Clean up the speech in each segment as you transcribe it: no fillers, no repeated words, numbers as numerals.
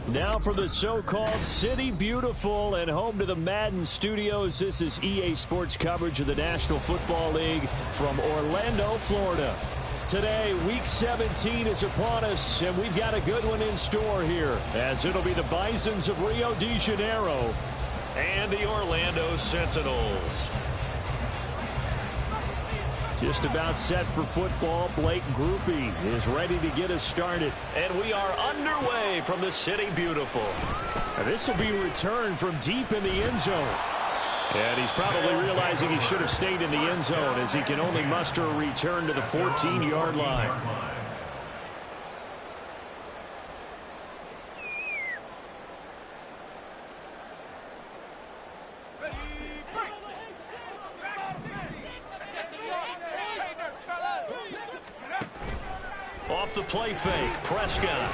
Now for the so-called City Beautiful and home to the Madden studios. This is EA Sports coverage of the National Football League from Orlando, Florida. Today, Week 17 is upon us, and we've got a good one in store here, as it'll be the Bisons of Rio de Janeiro and the Orlando Sentinels. Just about set for football. Blake Groupie is ready to get us started. And we are underway from the City Beautiful. Now, this will be a return from deep in the end zone. And he's probably realizing he should have stayed in the end zone, as he can only muster a return to the 14-yard line. Off the play fake, Prescott.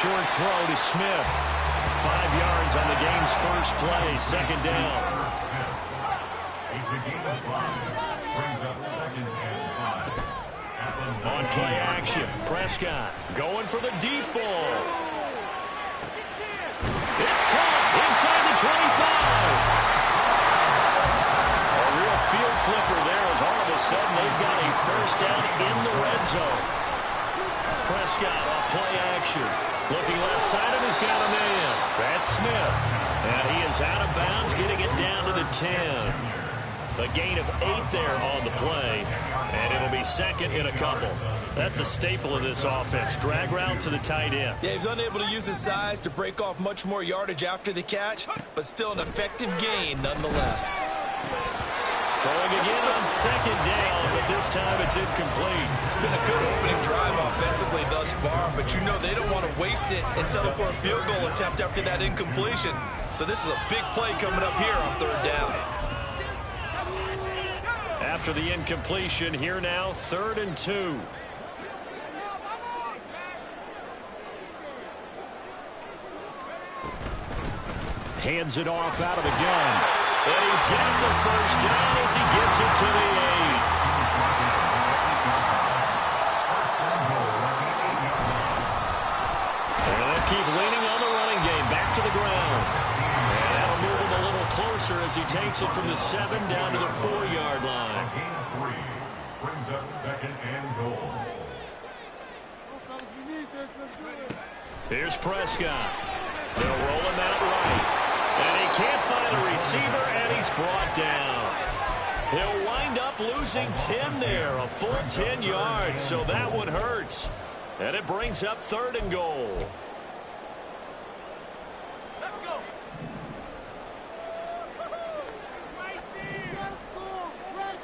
Short throw to Smith. 5 yards on the game's first play, second down. On play action, Prescott going for the deep ball. It's caught inside the 25. A real field flipper there, as all of a sudden they've got a first down in the red zone. Prescott off play action. Looking left side, and he's got a man. That's Smith. And he is out of bounds, getting it down to the 10. A gain of 8 there on the play. And it'll be second in a couple. That's a staple of this offense. Drag route to the tight end. Yeah, he's unable to use his size to break off much more yardage after the catch, but still an effective gain nonetheless. Throwing again on second down, but this time it's incomplete. It's been a good opening drive offensively thus far, but you know they don't want to waste it and settle for a field goal attempt after that incompletion. So this is a big play coming up here on third down. After the incompletion, here now, 3rd and 2. Hands it off out of the gun. And he's got the first down as he gets it to the 8. And they'll keep leaning on the running game. Back to the ground. And that'll move him a little closer as he takes it from the 7 down to the 4-yard line. Gain of 3 brings up 2nd and goal. Here's Prescott. They'll roll him out right. And he can't find a receiver, and he's brought down. He'll wind up losing 10 there, a full 10 yards, so that one hurts. And it brings up 3rd and goal. Let's go. Right there. Let's go. Right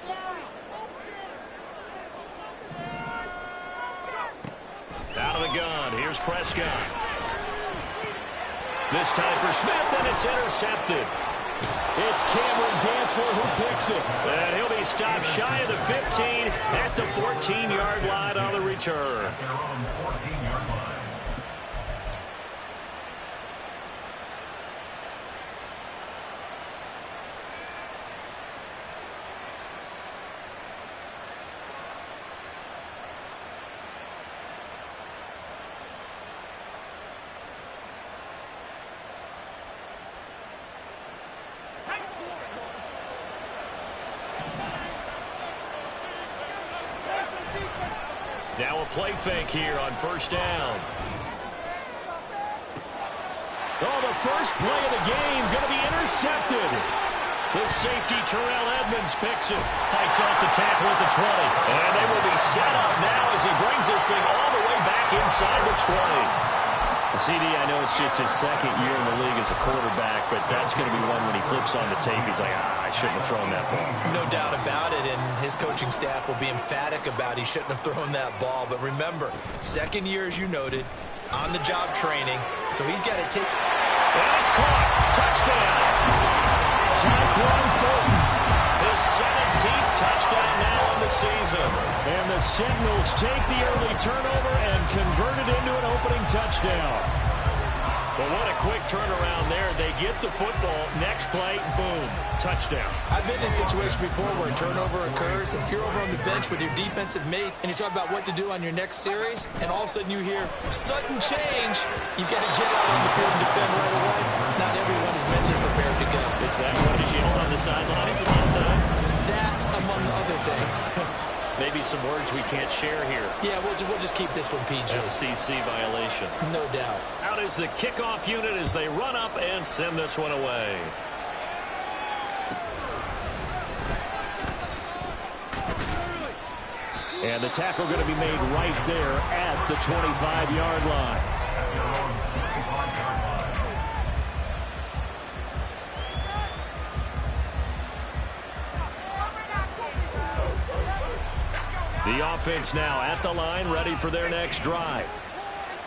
there. Out of the gun, here's Prescott. This time for Smith, and it's intercepted. It's Cameron Dantzler who picks it. And he'll be stopped shy of the 15 at the 14-yard line on the return. Now a play fake here on first down. Oh, the first play of the game going to be intercepted. The safety, Terrell Edmonds, picks it. Fights off the tackle at the 20. And they will be set up now as he brings this thing all the way back inside the 20. CD, I know it's just his 2nd year in the league as a quarterback, but that's going to be one when he flips on the tape. He's like, I shouldn't have thrown that ball. No doubt about it, and his coaching staff will be emphatic about he shouldn't have thrown that ball. But remember, 2nd year, as you noted, on-the-job training, so he's got to take... And it's caught. Touchdown. Tyquan Fulton. His 17th touchdown now on the season. And the Sentinels take the early turnover and convert it into an opening touchdown. Well, what a quick turnaround there. They get the football. Next play, boom, touchdown. I've been in a situation before where a turnover occurs. If you're over on the bench with your defensive mate and you talk about what to do on your next series, and all of a sudden you hear sudden change, you've got to get out on the field and defend right away. Not everyone is mentally prepared to go. Is that what is yelled on the sidelines a lot of times? That, among other things. Maybe some words we can't share here. Yeah, we'll just keep this one PG. FCC violation. No doubt. Out is the kickoff unit as they run up and send this one away. And the tackle going to be made right there at the 25-yard line. The offense now at the line, ready for their next drive.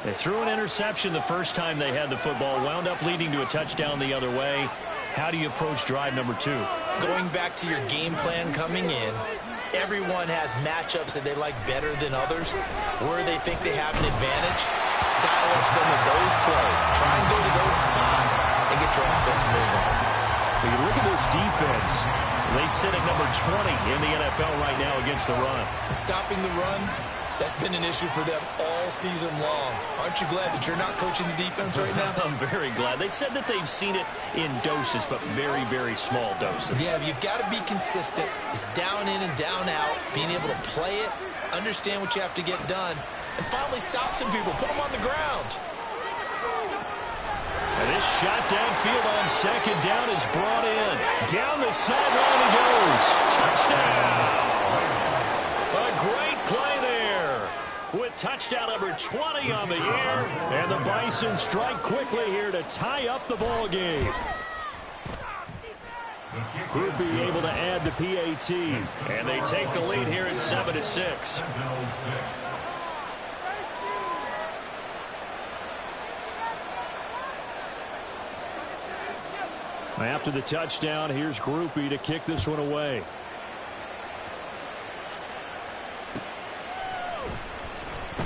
They threw an interception the first time they had the football, wound up leading to a touchdown the other way. How do you approach drive number 2? Going back to your game plan coming in, everyone has matchups that they like better than others, where they think they have an advantage. Dial up some of those plays. Try and go to those spots and get your offense moving. When you look at this defense, they sit at number 20 in the NFL right now against the run. Stopping the run, that's been an issue for them all season long. Aren't you glad that you're not coaching the defense right now? I'm very glad. They said that they've seen it in doses, but very, very small doses. Yeah, you've got to be consistent. It's down in and down out, being able to play it, understand what you have to get done, and finally stop some people, put them on the ground. And this shot downfield on second down is brought in. Down the sideline he goes. Touchdown. A great play there. With touchdown number 20 on the year. And the Bison strike quickly here to tie up the ball game. Groupie able to add the PAT. And they take the lead here at 7-6. After the touchdown, here's Groupie to kick this one away.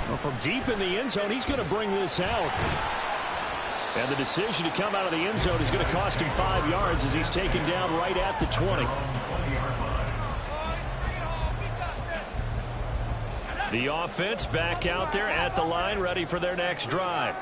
Well, from deep in the end zone, he's going to bring this out. And the decision to come out of the end zone is going to cost him 5 yards as he's taken down right at the 20. The offense back out there at the line, ready for their next drive.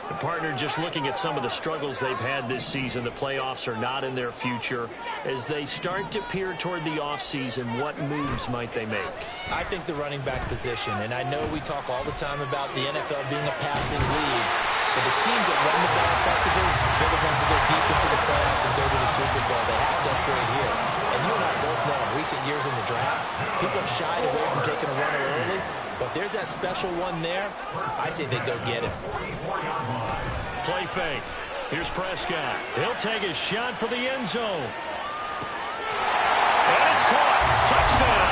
The partner just looking at some of the struggles they've had this season. The playoffs are not in their future. As they start to peer toward the offseason, what moves might they make? I think the running back position, and I know we talk all the time about the NFL being a passing league, but the teams that run the ball effectively, they're the ones that go deep into the playoffs and go to the Super Bowl. They have to upgrade here. And you and I both know in recent years in the draft, people have shied away from taking a runner early. But if there's that special one there, I say they go get him. Play fake. Here's Prescott. He'll take a shot for the end zone. And it's caught. Touchdown.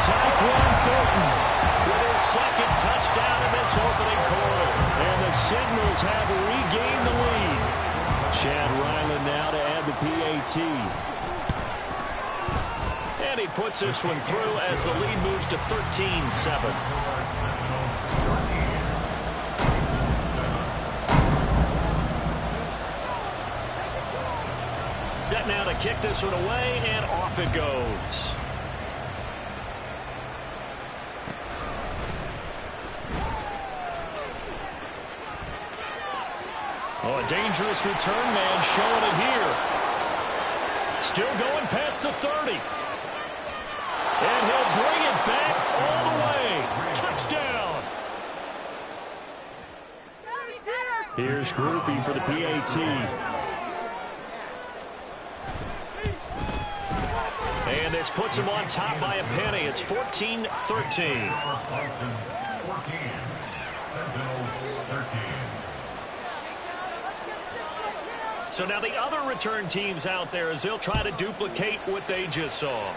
Tyquan Thornton with his second touchdown in this opening quarter. And the Sentinels have regained the lead. Chad Ryland now to add the PAT. And he puts this one through as the lead moves to 13-7. Set now to kick this one away, and off it goes. Oh, a dangerous return man showing it here. Still going past the 30. And he'll bring it back all the way. Touchdown. Here's Groupie for the PAT. And this puts him on top by a penny. It's 14-13. So now the other return teams out there as they'll try to duplicate what they just saw.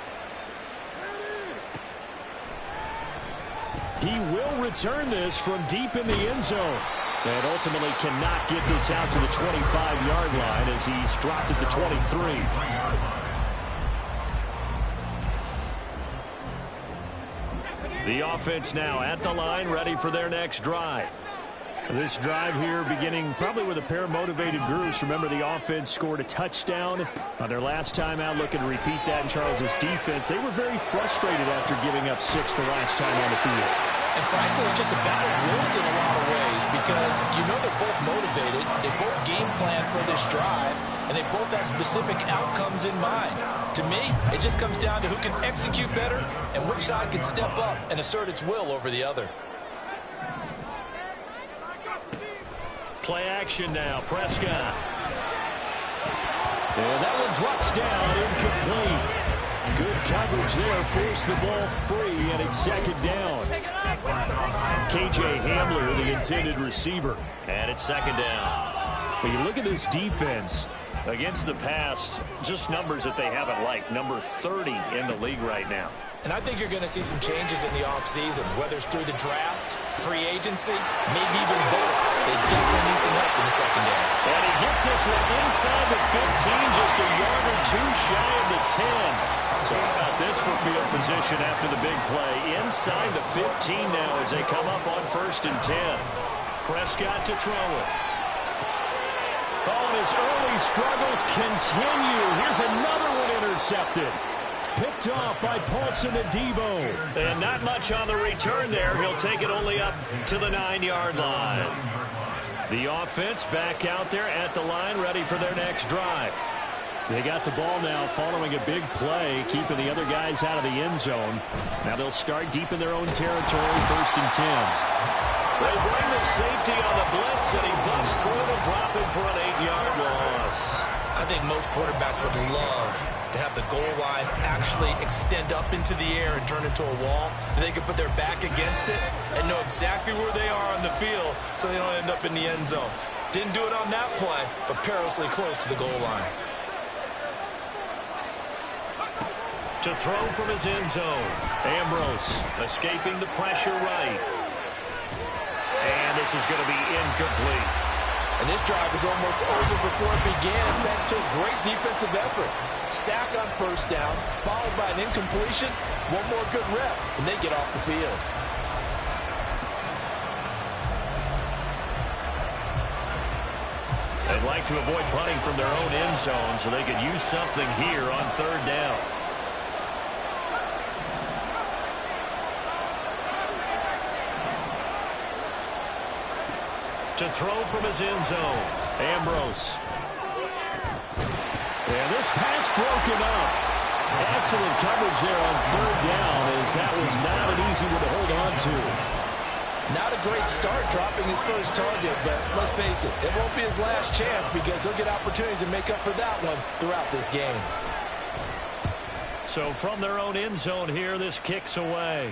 He will return this from deep in the end zone. And ultimately cannot get this out to the 25-yard line as he's dropped at the 23. The offense now at the line, ready for their next drive. This drive here beginning probably with a pair of motivated groups. Remember, the offense scored a touchdown on their last time out. Looking to repeat that in Charles's defense. They were very frustrated after giving up 6 the last time on the field. And frankly, it's just a battle of wills in a lot of ways because you know they're both motivated. They both game plan for this drive, and they both have specific outcomes in mind. To me, it just comes down to who can execute better and which side can step up and assert its will over the other. Play action now, Prescott. And that one drops down, incomplete. Good coverage there, forced the ball free, and it's second down. KJ Hamler, the intended receiver, and it's second down. When you look at this defense against the pass, just numbers that they haven't liked. Number 30 in the league right now. And I think you're going to see some changes in the offseason, whether it's through the draft, free agency, maybe even both. They definitely need some help in the secondary. And he gets this one inside the 15, just a yard or two shy of the 10. So how about this for field position after the big play? Inside the 15 now as they come up on 1st and 10. Prescott to throw it. Oh, and his early struggles continue. Here's another one intercepted. Picked off by Paulson Adebo. And not much on the return there. He'll take it only up to the 9-yard line. The offense back out there at the line, ready for their next drive. They got the ball now following a big play, keeping the other guys out of the end zone. Now they'll start deep in their own territory, 1st and 10. They bring the safety on the blitz, and he busts through to drop him for an 8-yard loss. I think most quarterbacks would love to have the goal line actually extend up into the air and turn into a wall. They can put their back against it and know exactly where they are on the field so they don't end up in the end zone. Didn't do it on that play, but perilously close to the goal line. To throw from his end zone, Ambrose escaping the pressure right. And this is going to be incomplete. And this drive is almost over before it began thanks to a great defensive effort. Sack on 1st down, followed by an incompletion. One more good rep, and they get off the field. They'd like to avoid punting from their own end zone so they could use something here on 3rd down. To throw from his end zone, Ambrose. And this pass broken up. Excellent coverage there on 3rd down, as that was not an easy one to hold on to. Not a great start dropping his first target, but let's face it, it won't be his last chance because he'll get opportunities to make up for that one throughout this game. So from their own end zone here, this kicks away.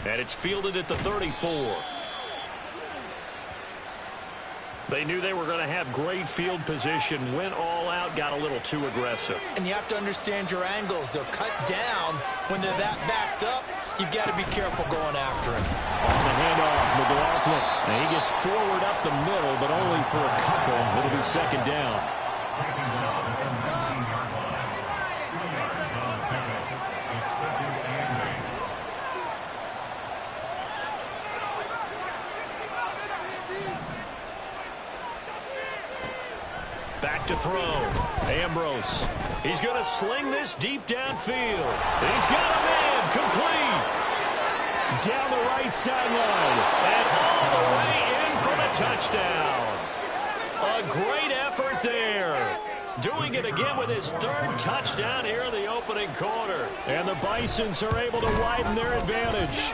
And it's fielded at the 34. They knew they were going to have great field position, went all out, got a little too aggressive. And you have to understand your angles. They're cut down. When they're that backed up, you've got to be careful going after him. On the handoff, McLaughlin. And he gets forward up the middle, but only for a couple. It'll be second down. Back to throw. Ambrose. He's going to sling this deep downfield. He's got a man. Complete. Down the right sideline. And all the way in for the touchdown. A great effort there. Doing it again with his 3rd touchdown here in the opening quarter. And the Bisons are able to widen their advantage.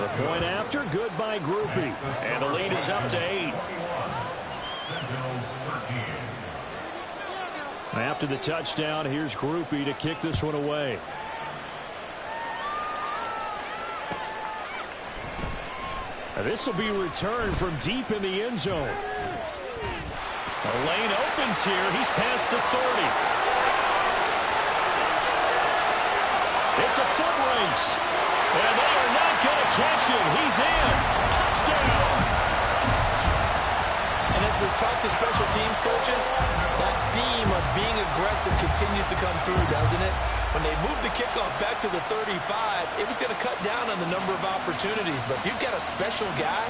The point after, good by Groupie. And the lead is up to 8. After the touchdown, here's Groupie to kick this one away. This will be returned from deep in the end zone. The lane opens here. He's past the 30. It's a foot race. And they are not going to catch him. He's in. Touchdown. And as as we've talked to special teams coaches, that theme of being aggressive continues to come through, doesn't it? When they moved the kickoff back to the 35, it was going to cut down on the number of opportunities. But if you've got a special guy,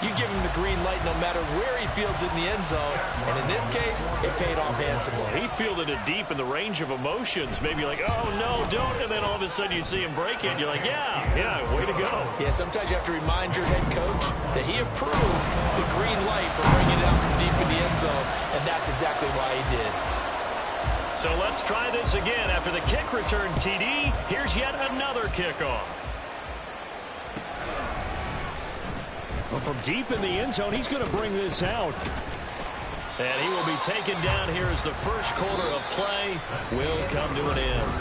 you give him the green light no matter where he fields it in the end zone. And in this case, it paid off handsomely. He fielded it deep in the range of emotions. Maybe like, oh, no, don't. And then all of a sudden you see him break it. And you're like, yeah, way to go. Yeah, sometimes you have to remind your head coach that he approved the green light for bringing it out from deep in the end zone. And that's exactly why he did. So let's try this again. After the kick return TD, here's yet another kickoff. Well, from deep in the end zone, he's going to bring this out. And he will be taken down here as the first quarter of play will come to an end.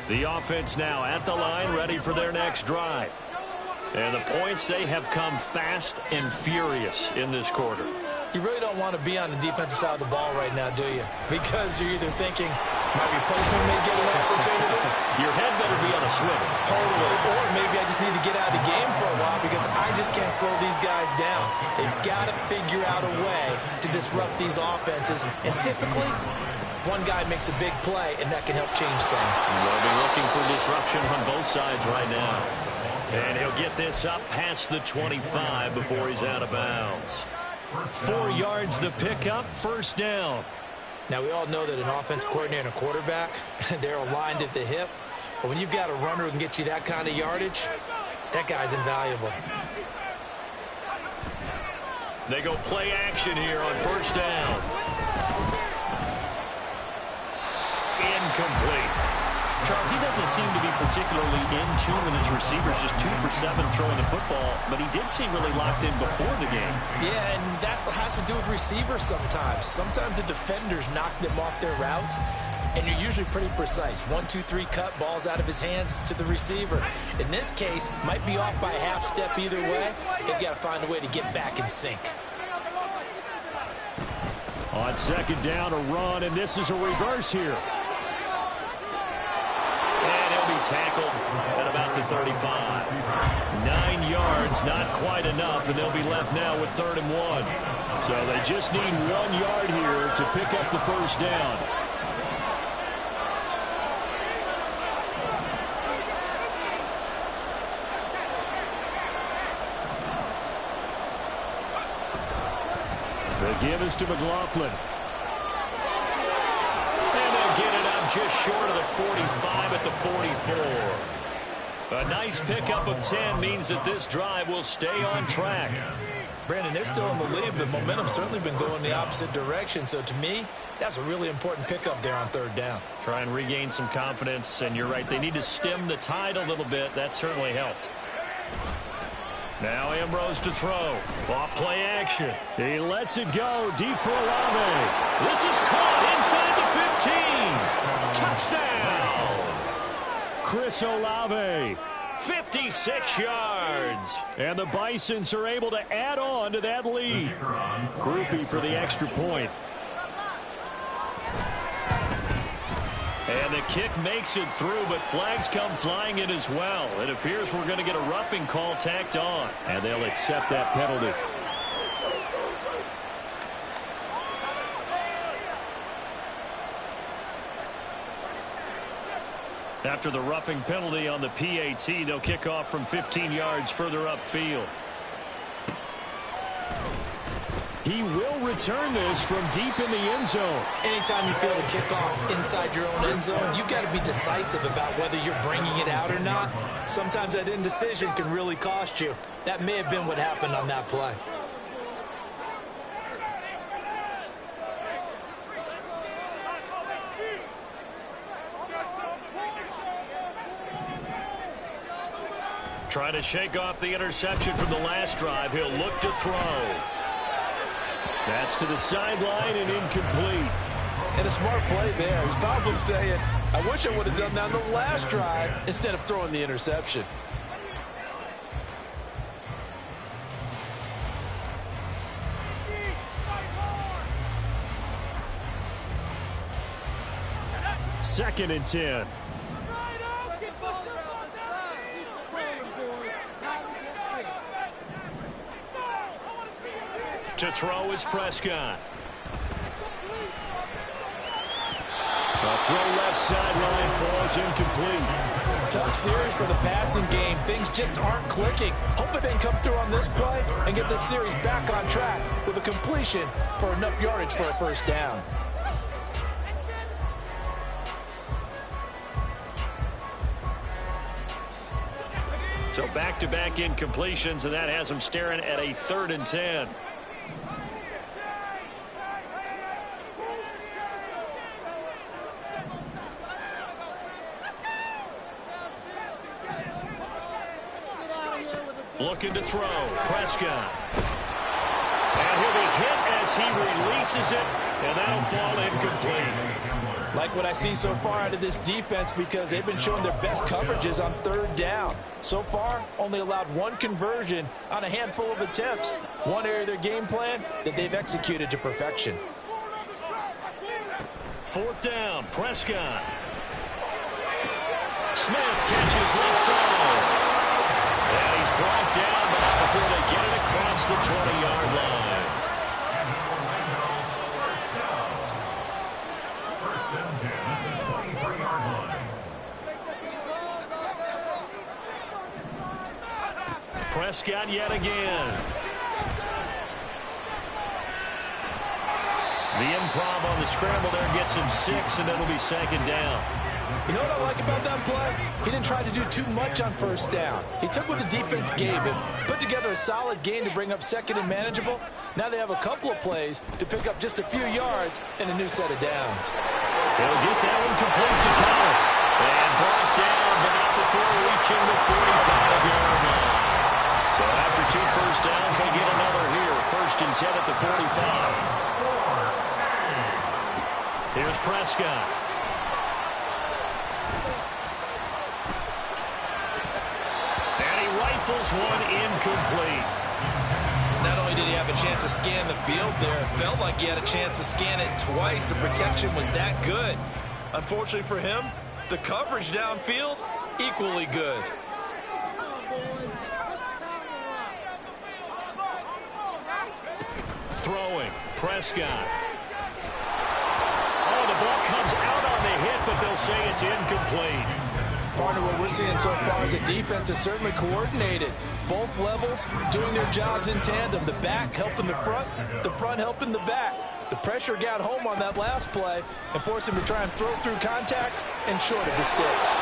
The offense now at the line, ready for their next drive. And the points, they have come fast and furious in this quarter. You really don't want to be on the defensive side of the ball right now, do you? Because you're either thinking, my replacement may get an opportunity. Your head better be on a swivel. Totally. Or maybe I just need to get out of the game for a while because I just can't slow these guys down. They've got to figure out a way to disrupt these offenses. And typically, one guy makes a big play, and that can help change things. They'll be looking for disruption on both sides right now. And he'll get this up past the 25 before he's out of bounds. 4 yards the pickup, first down. Now, we all know that an offense coordinator and a quarterback, they're aligned at the hip. But when you've got a runner who can get you that kind of yardage, that guy's invaluable. They go play action here on first down. Incomplete. Charles, he doesn't seem to be particularly in tune with his receivers, just 2 for 7 throwing the football, but he did seem really locked in before the game. Yeah, and that has to do with receivers sometimes. Sometimes the defenders knock them off their routes, and you're usually pretty precise. 1, 2, 3 cut, balls out of his hands to the receiver. In this case, might be off by a half step either way. They've got to find a way to get back in sync. On second down, a run, and this is a reverse here. And he'll be tackled at about the 35. 9 yards, not quite enough, and they'll be left now with 3rd and 1. So they just need 1 yard here to pick up the first down. The give is to McLaughlin. And they'll get it up just short of the 45 at the 44. A nice pickup of 10 means that this drive will stay on track. Brandon, they're still in the lead, but momentum's certainly been going the opposite direction. So to me, that's a really important pickup there on 3rd down. Try and regain some confidence, and you're right, they need to stem the tide a little bit. That certainly helped. Now Ambrose to throw. Off play action. He lets it go deep for Olave. This is caught inside the 15. Touchdown. Chris Olave. 56 yards. And the Bisons are able to add on to that lead. Groupie for the extra point. And the kick makes it through, but flags come flying in as well. It appears we're going to get a roughing call tacked on, and they'll accept that penalty. After the roughing penalty on the PAT, they'll kick off from 15 yards further upfield. He will return this from deep in the end zone. Anytime you feel the kickoff inside your own end zone, you've got to be decisive about whether you're bringing it out or not. Sometimes that indecision can really cost you. That may have been what happened on that play. Trying to shake off the interception from the last drive. He'll look to throw. That's to the sideline and incomplete. And a smart play there. He's probably saying, I wish I would have done that on the last drive instead of throwing the interception. Second and 10. To throw is Prescott. A throw left sideline falls incomplete. Tough series for the passing game. Things just aren't clicking. Hoping they can come through on this play and get this series back on track with a completion for enough yardage for a first down. So back-to-back incompletions, and that has them staring at a 3rd and 10. Looking to throw. Prescott. And he'll be hit as he releases it, and that'll fall incomplete. Like what I see so far out of this defense, because they've been showing their best coverages on 3rd down. So far, only allowed 1 conversion on a handful of attempts. One area of their game plan that they've executed to perfection. 4th down, Prescott. Smith catches left side. And he's brought down, but not before they get it across the 20-yard line. First and 10 at the 23-yard line. Prescott yet again. The improv on the scramble there gets him 6, and it'll be 2nd down. You know what I like about that play? He didn't try to do too much on 1st down. He took what the defense gave him, put together a solid game to bring up 2nd and manageable. Now they have a couple of plays to pick up just a few yards and a new set of downs. He'll get that one complete to Connor. And brought down, but not before reaching the 45-yard line. So after 2 first downs, they get another here. 1st and 10 at the 45. Here's Prescott. Rifles one incomplete. Not only did he have a chance to scan the field there, it felt like he had a chance to scan it twice. The protection was that good. Unfortunately for him, the coverage downfield, equally good. Throwing, Prescott. Oh, the ball comes out on the hit, but they'll say it's incomplete. Partner, what we're seeing so far is the defense is certainly coordinated. Both levels doing their jobs in tandem. The back helping the front helping the back. The pressure got home on that last play and forced him to try and throw through contact and short of the sticks.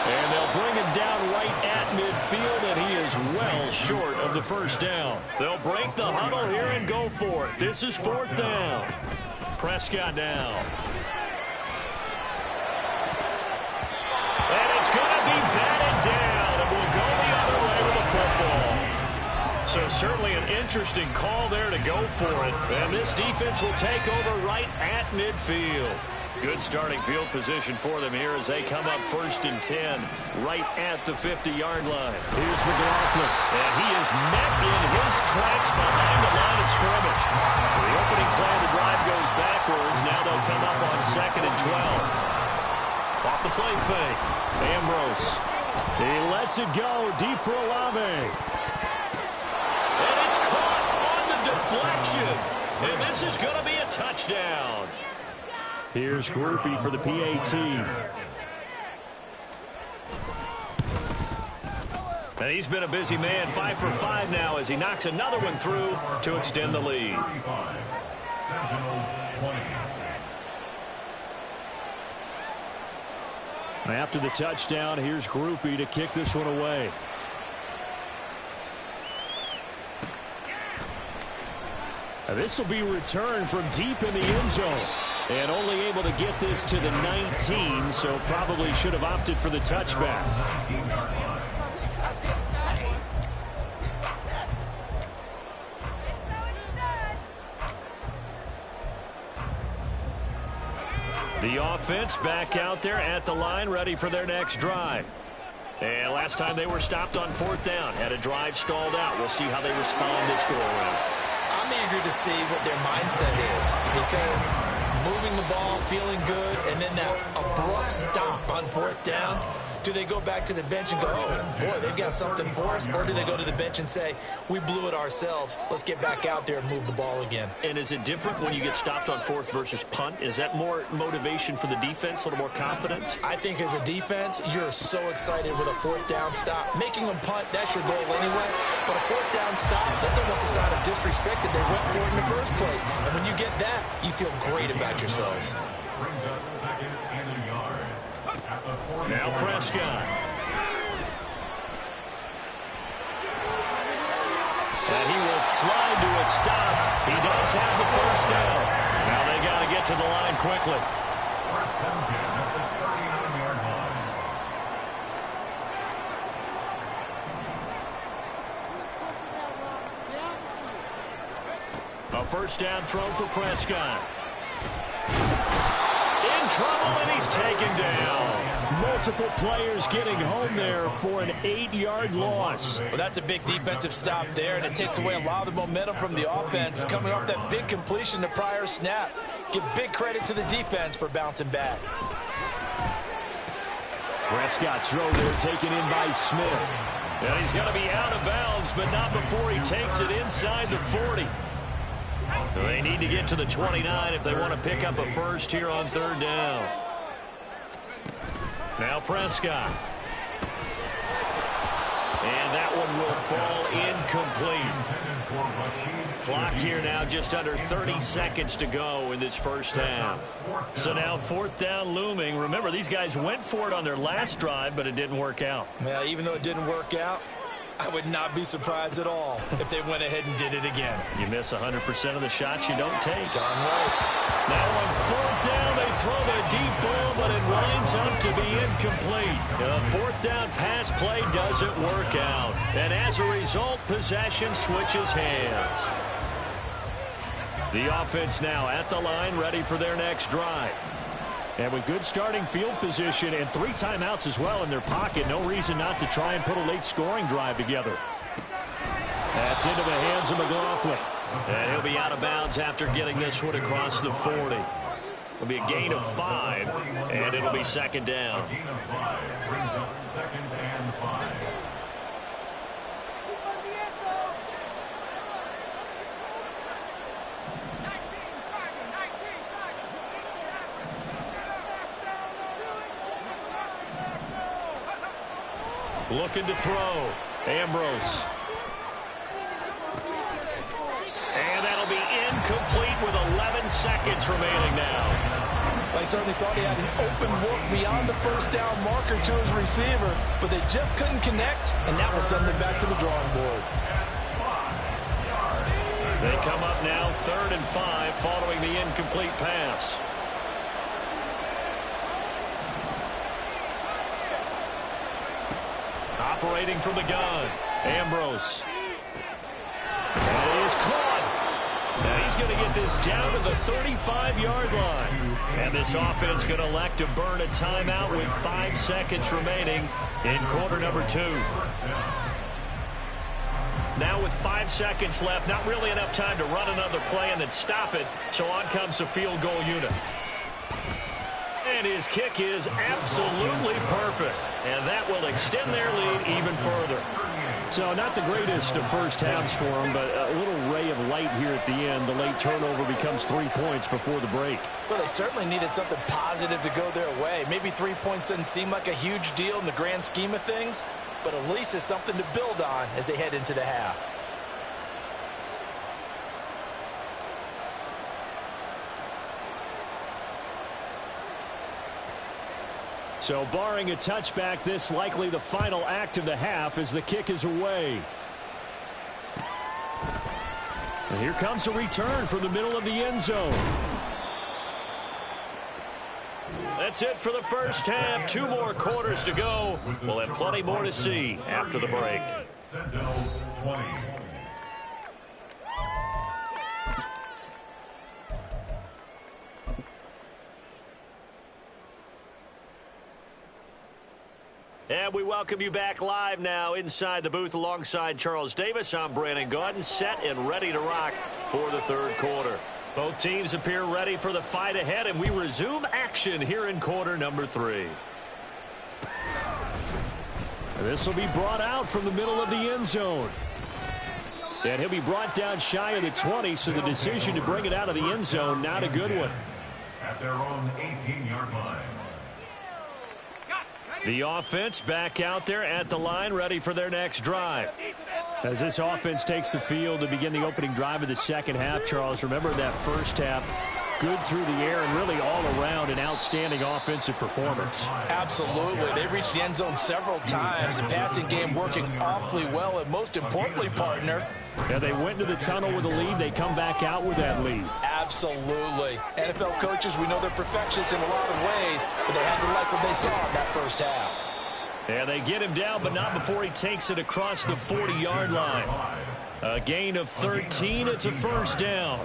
And they'll bring him down right at midfield, and he is well short of the 1st down. They'll break the huddle here and go for it. This is 4th down. Prescott now. And it's going to be batted down, and we'll go the other way with the football. So certainly an interesting call there to go for it. And this defense will take over right at midfield. Good starting field position for them here as they come up 1st and 10 right at the 50-yard line. Here's McLaughlin, and he is met in his tracks behind the line of scrimmage. The opening play of the drive goes backwards. Now they'll come up on 2nd and 12. Off the play fake. Ambrose. He lets it go deep for Olave. And it's caught on the deflection. And this is going to be a touchdown. Here's Groupie for the PAT. And he's been a busy man. 5 for 5 now as he knocks another one through to extend the lead. Sentinels 20. After the touchdown, here's Groupie to kick this one away. This will be returned from deep in the end zone. And only able to get this to the 19, so probably should have opted for the touchback. The offense back out there at the line, ready for their next drive. And last time they were stopped on 4th down, had a drive stalled out. We'll see how they respond this go-around. I'm eager to see what their mindset is, because moving the ball, feeling good, and then that abrupt stop on 4th down, Do they go back to the bench and go, oh, boy, they've got something for us? Or do they go to the bench and say, we blew it ourselves. Let's get back out there and move the ball again. And is it different when you get stopped on fourth versus punt? Is that more motivation for the defense, a little more confidence? I think as a defense, you're so excited with a fourth down stop. Making them punt, that's your goal anyway. But a fourth down stop, that's almost a sign of disrespect that they went for it in the first place. And when you get that, you feel great about yourselves. Brings up second and a yard. At the 40. Now Prescott. And he will slide to a stop. He does have the first down. Now they got to get to the line quickly. First and 10 at the 39-yard line. A first down throw for Prescott. In trouble, and he's taken down. Multiple players getting home there for an 8-yard loss. Well, that's a big defensive stop there, and it takes away a lot of the momentum from the offense coming off that big completion the prior snap. Give big credit to the defense for bouncing back. Prescott's throw there taken in by Smith. And he's going to be out of bounds, but not before he takes it inside the 40. They need to get to the 29 if they want to pick up a first here on third down. Now Prescott. And that one will fall incomplete. Clock here now just under 30 seconds to go in this first half. So now fourth down looming. Remember, these guys went for it on their last drive, but it didn't work out. Yeah, even though it didn't work out, I would not be surprised at all if they went ahead and did it again. You miss 100% of the shots you don't take. Darn right. Now on fourth down, they throw the deep ball, but it winds up to be incomplete. The fourth down pass play doesn't work out. And as a result, possession switches hands. The offense now at the line, ready for their next drive. And with good starting field position and 3 timeouts as well in their pocket, no reason not to try and put a late scoring drive together. That's into the hands of McLaughlin. And he'll be out of bounds after getting this one across the 40. It'll be a gain of 5, and it'll be second down. A gain of 5 brings up second and 5. Looking to throw. Ambrose. And that'll be incomplete with 11 seconds remaining now. I certainly thought he had an open look beyond the first down marker to his receiver, but they just couldn't connect, and that will send them back to the drawing board. They come up now 3rd and 5 following the incomplete pass. Operating from the gun, Ambrose. And it is caught. Now he's going to get this down to the 35-yard line. And this offense going to elect to burn a timeout with 5 seconds remaining in quarter number 2. Now with 5 seconds left, not really enough time to run another play and then stop it. So on comes the field goal unit. And his kick is absolutely perfect. And that will extend their lead even further. So not the greatest of first halves for them, but a little ray of light here at the end. The late turnover becomes 3 points before the break. Well, they certainly needed something positive to go their way. Maybe 3 points doesn't seem like a huge deal in the grand scheme of things, but at least it's something to build on as they head into the half. So barring a touchback, this likely the final act of the half as the kick is away. And here comes a return from the middle of the end zone. That's it for the first half. 2 more quarters to go. We'll have plenty more to see after the break. Sentinels 20. And we welcome you back live now inside the booth alongside Charles Davis. I'm Brandon Gaudin, set and ready to rock for the third quarter. Both teams appear ready for the fight ahead, and we resume action here in quarter number 3. This will be brought out from the middle of the end zone. And he'll be brought down shy of the 20, so the decision to bring it out of the end zone, not a good one. At their own 18-yard line. The offense back out there at the line, ready for their next drive. As this offense takes the field to begin the opening drive of the second half, Charles, remember that first half, good through the air and really all around an outstanding offensive performance. Absolutely. They reached the end zone several times. The passing game working awfully well, and most importantly, partner, yeah, they went to the tunnel with a lead. They come back out with that lead. Absolutely. NFL coaches, we know they're perfectionists in a lot of ways, but they had to like what they saw in that first half. Yeah, they get him down, but not before he takes it across the 40-yard line. A gain of 13. It's a first down.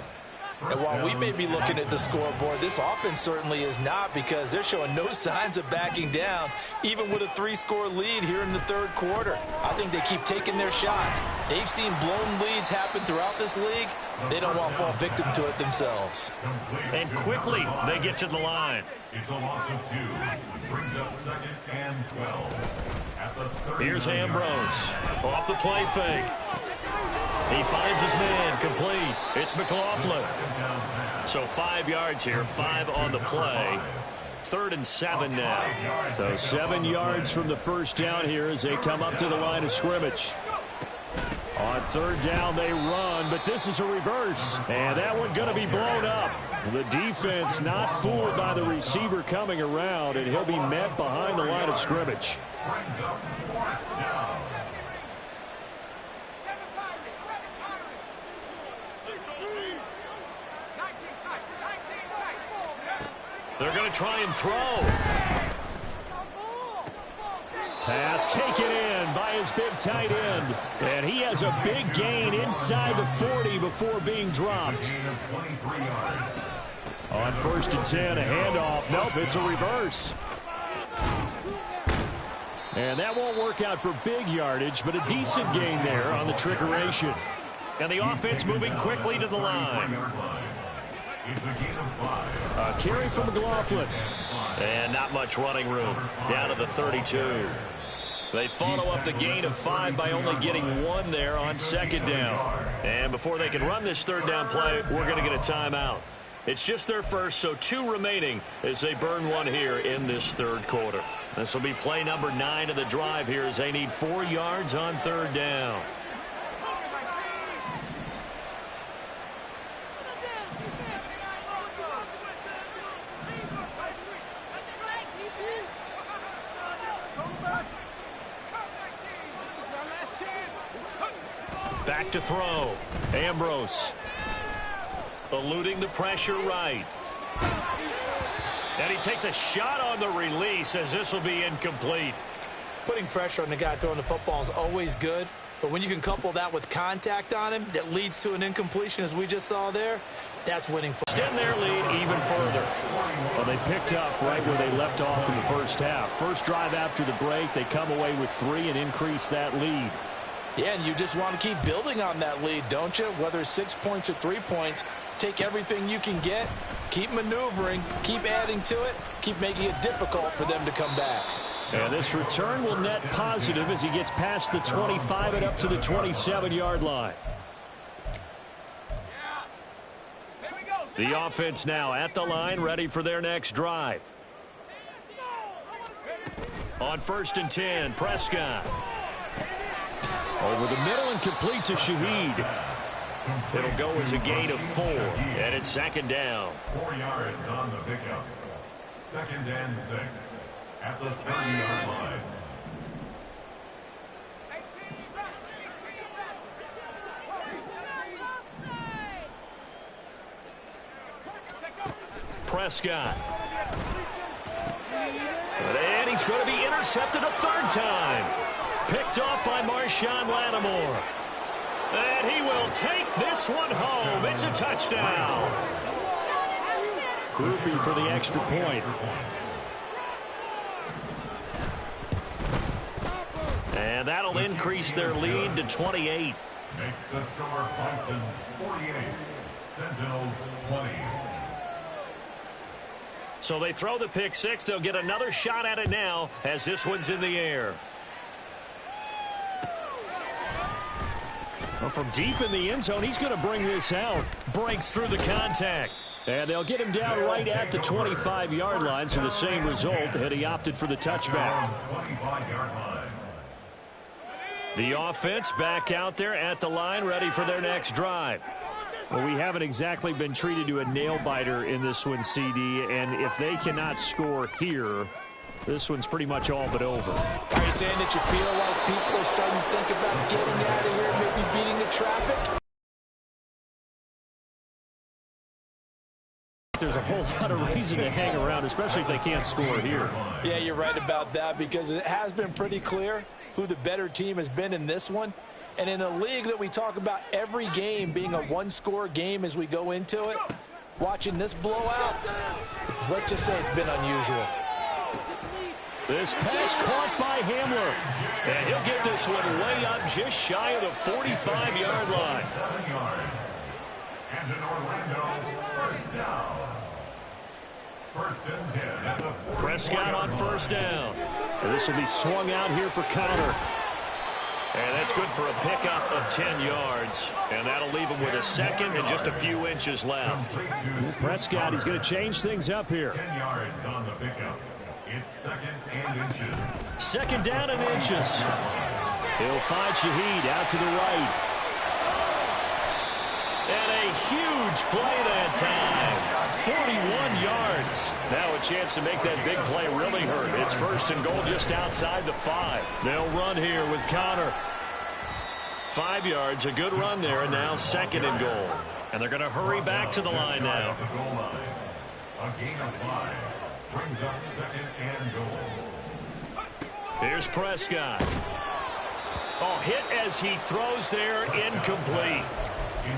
And while we may be looking at the scoreboard, this offense certainly is not, because they're showing no signs of backing down, even with a 3-score lead here in the third quarter. I think they keep taking their shots. They've seen blown leads happen throughout this league. They don't want to fall victim to it themselves. And quickly, they get to the line. It's a loss of 2, which brings up 2nd and 12. At the Here's Ambrose off the play fake. He finds his man, complete. It's McLaughlin. So 5 yards here, 5 on the play. 3rd and 7 now. So 7 yards from the first down here as they come up to the line of scrimmage. On 3rd down, they run, but this is a reverse. And that one going to be blown up. The defense not fooled by the receiver coming around, and he'll be met behind the line of scrimmage. They're going to try and throw. Pass taken in by his big tight end. And he has a big gain inside the 40 before being dropped. On 1st and 10, a handoff. Nope, it's a reverse. And that won't work out for big yardage, but a decent gain there on the trickeration. And the offense moving quickly to the line. A carry from McLaughlin. And not much running room. Down to the 32. They follow up the gain of 5 by only getting 1 there on 2nd down. And before they can run this 3rd down play, we're going to get a timeout. It's just their first, so 2 remaining as they burn 1 here in this 3rd quarter. This will be play number 9 of the drive here as they need 4 yards on 3rd down. Back to throw. Ambrose. Eluding the pressure right. And he takes a shot on the release as this will be incomplete. Putting pressure on the guy throwing the football is always good, but when you can couple that with contact on him that leads to an incompletion, as we just saw there, that's winning. Extend their lead even further. Well, they picked up right where they left off in the first half. First drive after the break, they come away with 3 and increase that lead. Yeah, and you just want to keep building on that lead, don't you? Whether it's 6 points or 3 points, take everything you can get, keep maneuvering, keep adding to it, keep making it difficult for them to come back. And this return will net positive as he gets past the 25 and up to the 27-yard line. The offense now at the line, ready for their next drive. On 1st and 10, Prescott. Over the middle and complete to Shaheed. It'll go as a gain of 4, and it's 2nd down. 4 yards on the pickup. 2nd and 6 at the 30-yard line. Prescott. And he's going to be intercepted a 3rd time. Picked off by Marshawn Lattimore. And he will take this one home. It's a touchdown. Groupie for the extra point. And that'll increase their lead to 28. Makes the score Bisons 48, Sentinels 20. So they throw the pick 6. They'll get another shot at it now as this one's in the air. Well, from deep in the end zone, he's going to bring this out. Breaks through the contact. And they'll get him down right at the 25-yard line, so the same result, and he opted for the touchback. The offense back out there at the line, ready for their next drive. Well, we haven't exactly been treated to a nail-biter in this one, CD, and if they cannot score here, this one's pretty much all but over. Are you saying that you feel like people are starting to think about getting out of here, maybe beating the traffic? There's a whole lot of reason to hang around, especially if they can't score here. Yeah, you're right about that, because it has been pretty clear who the better team has been in this one. And in a league that we talk about every game being a one-score game as we go into it, watching this blowout, let's just say it's been unusual. This pass caught by Hamler. And he'll get this one way up just shy of the 45-yard line. 7 yards. And an Orlando first down. First and 10 at the Prescott on first down. And this will be swung out here for Connor. And that's good for a pickup of 10 yards. And that'll leave him with a second and just a few inches left. Prescott, he's going to change things up here. 10 yards on the pickup. It's second and inches. Second down and inches. He'll find Shaheed out to the right. And a huge play that time. 41 yards. Now a chance to make that big play really hurt. It's first and goal just outside the 5. They'll run here with Connor. 5 yards, a good run there, and now second and goal. And they're going to hurry back to the line now. A gain of 5 brings up second and goal. Here's Prescott. Oh, hit as he throws there, incomplete.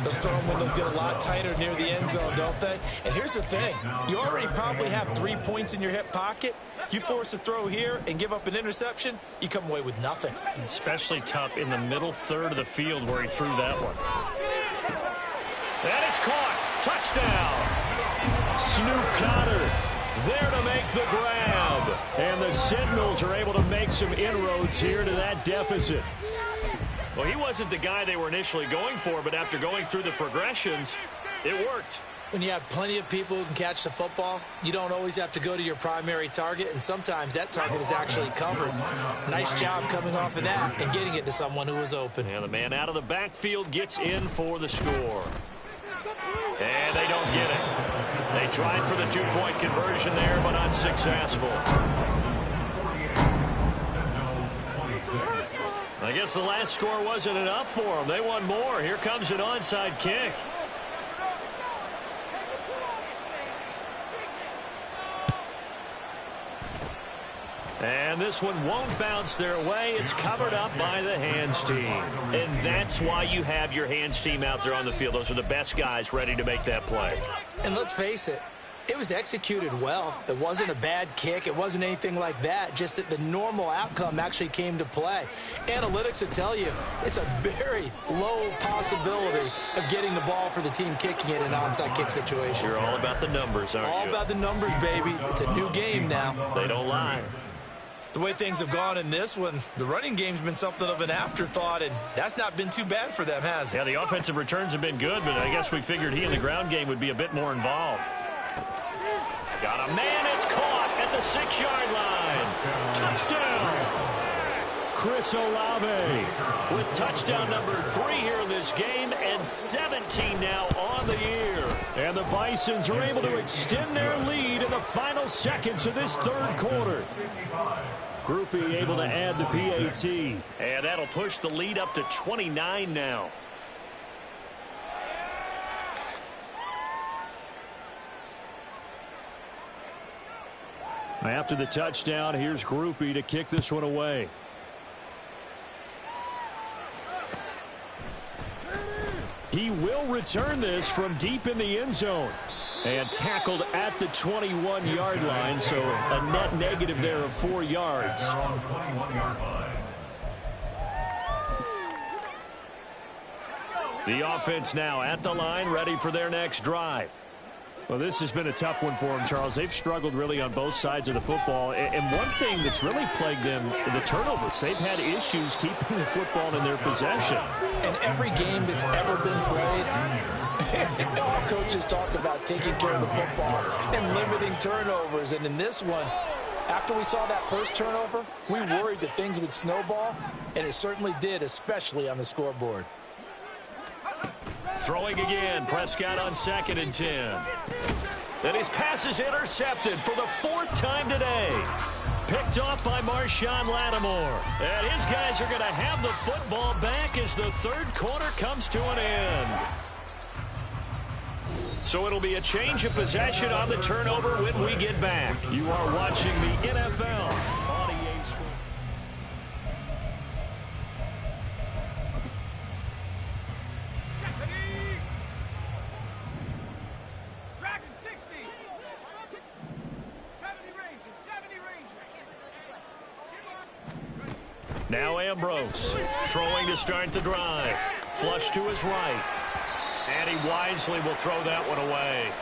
Those throwing windows get a lot tighter near the end zone, don't they? And here's the thing. You already probably have 3 points in your hip pocket. You force a throw here and give up an interception, you come away with nothing. Especially tough in the middle third of the field where he threw that one. And it's caught. Touchdown. Snoop Connor there to make the grab. And the Sentinels are able to make some inroads here to that deficit. Well, he wasn't the guy they were initially going for, but after going through the progressions, it worked. When you have plenty of people who can catch the football, you don't always have to go to your primary target, and sometimes that target is actually covered. Nice job coming off of that and getting it to someone who was open. And the man out of the backfield gets in for the score. And they don't get it. They tried for the 2-point conversion there, but unsuccessful. I guess the last score wasn't enough for them. They won more. Here comes an onside kick. And this one won't bounce their way. It's covered up by the hands team. And that's why you have your hands team out there on the field. Those are the best guys ready to make that play. And let's face it, it was executed well. It wasn't a bad kick. It wasn't anything like that. Just that the normal outcome actually came to play. Analytics will tell you it's a very low possibility of getting the ball for the team kicking it in an onside kick situation. You're all about the numbers, aren't you? All about the numbers, baby. It's a new game now. They don't lie. The way things have gone in this one, the running game's been something of an afterthought, and that's not been too bad for them, has it? Yeah, the offensive returns have been good, but I guess we figured he in the ground game would be a bit more involved. Got a man, it's caught at the 6-yard line. Touchdown! Chris Olave with touchdown number 3 here in this game, and 17 now on the year. And the Bisons are able to extend their lead in the final seconds of this third quarter. Groupie able to add the PAT. And that'll push the lead up to 29 now. After the touchdown, here's Groupie to kick this one away. He will return this from deep in the end zone. And tackled at the 21-yard line, so a net negative there of 4 yards. The offense now at the line, ready for their next drive. Well, this has been a tough one for them, Charles. They've struggled really on both sides of the football. And one thing that's really plagued them, the turnovers. They've had issues keeping the football in their possession. In every game that's ever been played, all coaches talk about taking care of the football and limiting turnovers. And in this one, after we saw that first turnover, we worried that things would snowball, and it certainly did, especially on the scoreboard. Throwing again, Prescott on 2nd and 10. And his pass is intercepted for the 4th time today. Picked off by Marshawn Lattimore. And his guys are going to have the football back as the 3rd quarter comes to an end. So it'll be a change of possession on the turnover when we get back. You are watching the NFL on EA Sports. Now Ambrose throwing to start the drive. Flush to his right. And he wisely will throw that one away.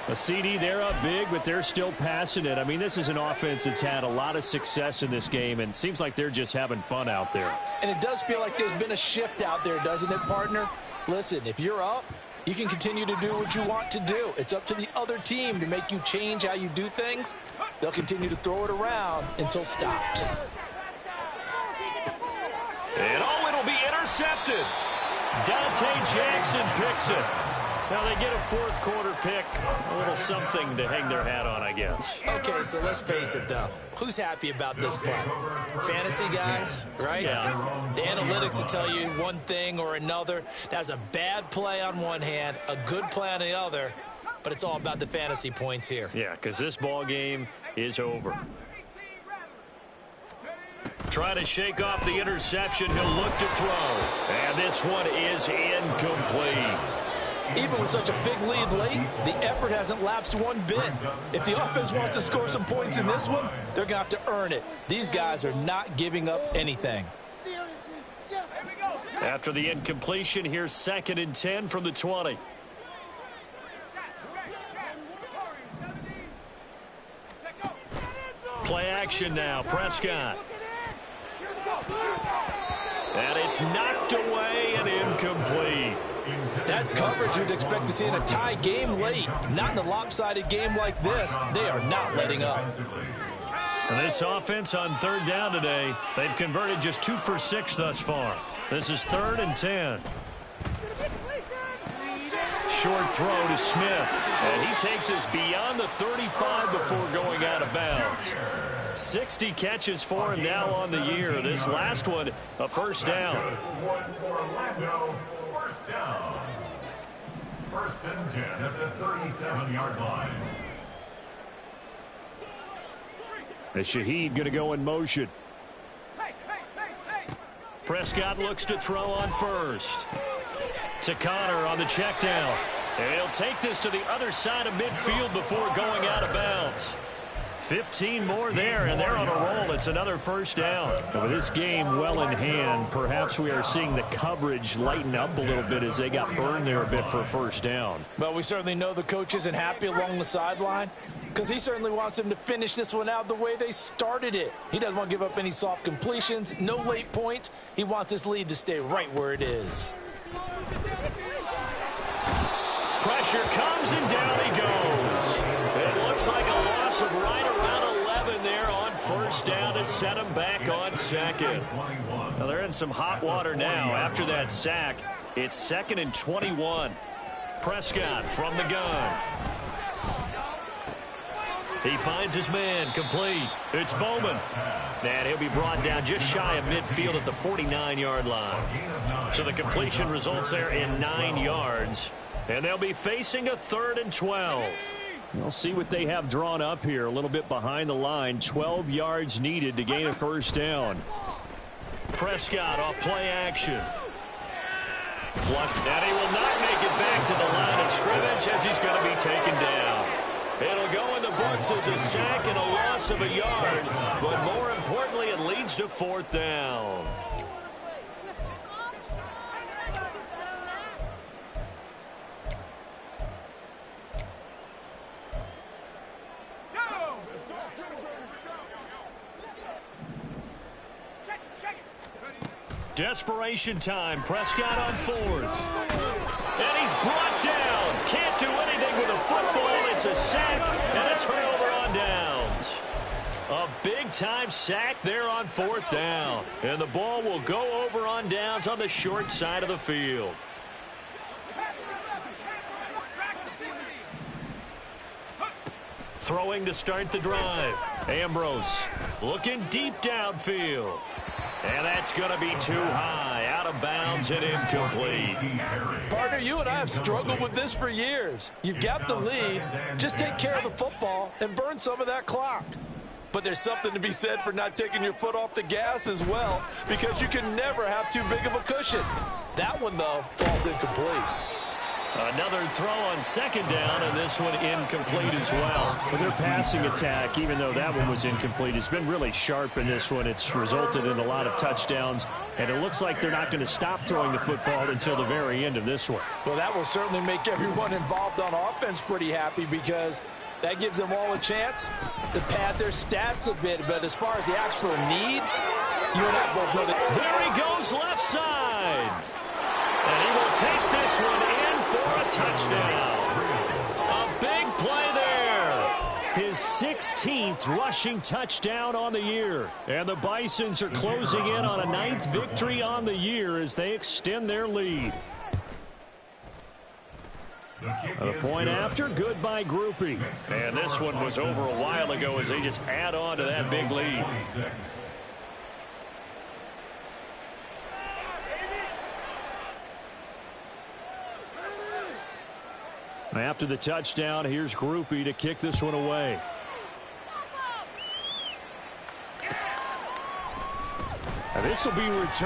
A CD, they're up big, but they're still passing it. I mean, this is an offense that's had a lot of success in this game, and it seems like they're just having fun out there. And it does feel like there's been a shift out there, doesn't it, partner? Listen, if you're up, you can continue to do what you want to do. It's up to the other team to make you change how you do things. They'll continue to throw it around until stopped. And it'll be intercepted. Dante Jackson picks it. Now they get a 4th quarter pick. A little something to hang their hat on, I guess. Okay, so let's face it, though. Who's happy about this play? Fantasy guys, right? Yeah. The analytics will tell you one thing or another. That's a bad play on one hand, a good play on the other, but it's all about the fantasy points here. Yeah, because this ball game is over. Trying to shake off the interception. He'll look to throw. And this one is incomplete. Even with such a big lead late, the effort hasn't lapsed one bit. If the offense wants to score some points in this one, they're going to have to earn it. These guys are not giving up anything. After the incompletion, here's 2nd and 10 from the 20. Play action now. Prescott. And it's knocked away and incomplete. That's coverage you'd expect to see in a tie game late. Not in a lopsided game like this. They are not letting up. And this offense on 3rd down today, they've converted just 2 for 6 thus far. This is 3rd and 10. Short throw to Smith. And he takes us beyond the 35 before going out of bounds. 60 catches for him now on the year. This last one, a 1st down. 1st and 10 at the 37-yard line. And Shaheed going to go in motion. Prescott looks to throw on 1st. To Connor on the check down. And he'll take this to the other side of midfield before going out of bounds. 15 more there, and they're on a roll. It's another 1st down. And with this game well in hand, perhaps we are seeing the coverage lighten up a little bit as they got burned there a bit for a 1st down. But we certainly know the coach isn't happy along the sideline because he certainly wants them to finish this one out the way they started it. He doesn't want to give up any soft completions, no late points. He wants his lead to stay right where it is. Pressure comes, and down he goes. It looks like a loss of right around 11 there on 1st down to set him back on 2nd. Now they're in some hot water now after that sack. It's 2nd and 21. Prescott from the gun. He finds his man, complete. It's Bowman. And he'll be brought down just shy of midfield at the 49-yard line. So the completion results there in 9 yards. And they'll be facing a 3rd and 12. We'll see what they have drawn up here. A little bit behind the line. 12 yards needed to gain a 1st down. Prescott off play action. Flushed, and he will not make it back to the line of scrimmage as he's going to be taken down. It'll go in the books as a sack and a loss of a yard. But more importantly, it leads to 4th down. Desperation time. Prescott on fourth. And he's brought down. Can't do anything with a football. It's a sack and a turnover on downs. A big-time sack there on fourth down. And the ball will go over on downs on the short side of the field. Throwing to start the drive. Ambrose looking deep downfield. And that's going to be too high. Out of bounds and incomplete. Partner, you and I have struggled with this for years. You've got the lead. Just take care of the football and burn some of that clock. But there's something to be said for not taking your foot off the gas as well, because you can never have too big of a cushion. That one, though, falls incomplete. Another throw on second down, and this one incomplete as well. But their passing attack, even though that one was incomplete, has been really sharp in this one. It's resulted in a lot of touchdowns, and it looks like they're not going to stop throwing the football until the very end of this one. Well, that will certainly make everyone involved on offense pretty happy, because that gives them all a chance to pad their stats a bit. But as far as the actual need, you and I both know that. There he goes left side. And he will take this one in for a touchdown. A big play there. His 16th rushing touchdown on the year. And the Bisons are closing in on a 9th victory on the year as they extend their lead. A point after, good by Groupie. And this one was over a while ago as they just add on to that big lead. After the touchdown, here's Groupie to kick this one away. This will be returned.